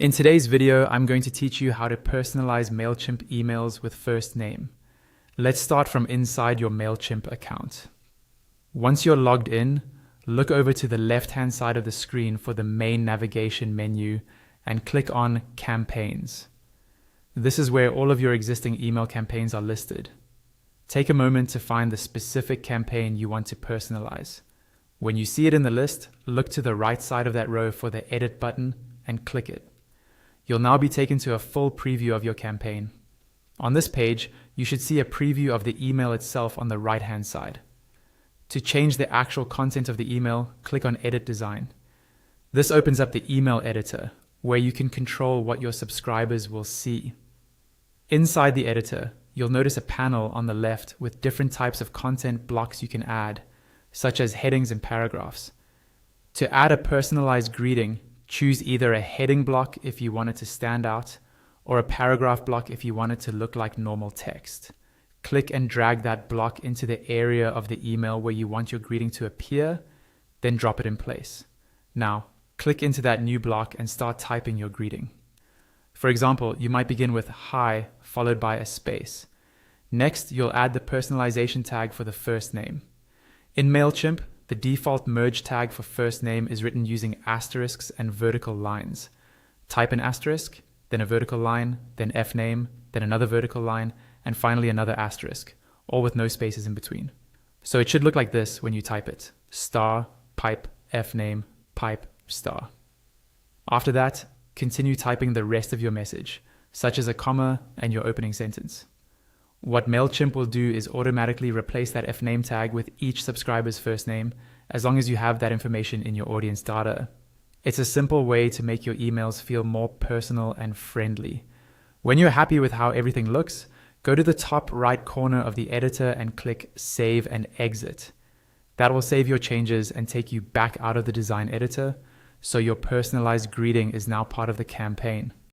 In today's video, I'm going to teach you how to personalize Mailchimp emails with first name. Let's start from inside your Mailchimp account. Once you're logged in, look over to the left-hand side of the screen for the main navigation menu and click on Campaigns. This is where all of your existing email campaigns are listed. Take a moment to find the specific campaign you want to personalize. When you see it in the list, look to the right side of that row for the Edit button and click it. You'll now be taken to a full preview of your campaign. On this page, you should see a preview of the email itself on the right-hand side. To change the actual content of the email, click on Edit Design. This opens up the email editor, where you can control what your subscribers will see. Inside the editor, you'll notice a panel on the left with different types of content blocks you can add, such as headings and paragraphs. To add a personalized greeting, choose either a heading block if you want it to stand out, or a paragraph block if you want it to look like normal text. Click and drag that block into the area of the email where you want your greeting to appear, then drop it in place. Now, click into that new block and start typing your greeting. For example, you might begin with "Hi" followed by a space. Next, you'll add the personalization tag for the first name. In Mailchimp, the default merge tag for first name is written using asterisks and vertical lines. Type an asterisk, then a vertical line, then fname, then another vertical line, and finally another asterisk, all with no spaces in between. So it should look like this when you type it: star, pipe, fname, pipe, star. After that, continue typing the rest of your message, such as a comma and your opening sentence. What Mailchimp will do is automatically replace that fname tag with each subscriber's first name, as long as you have that information in your audience data. It's a simple way to make your emails feel more personal and friendly. When you're happy with how everything looks, go to the top right corner of the editor and click Save and Exit. That will save your changes and take you back out of the design editor, so your personalized greeting is now part of the campaign.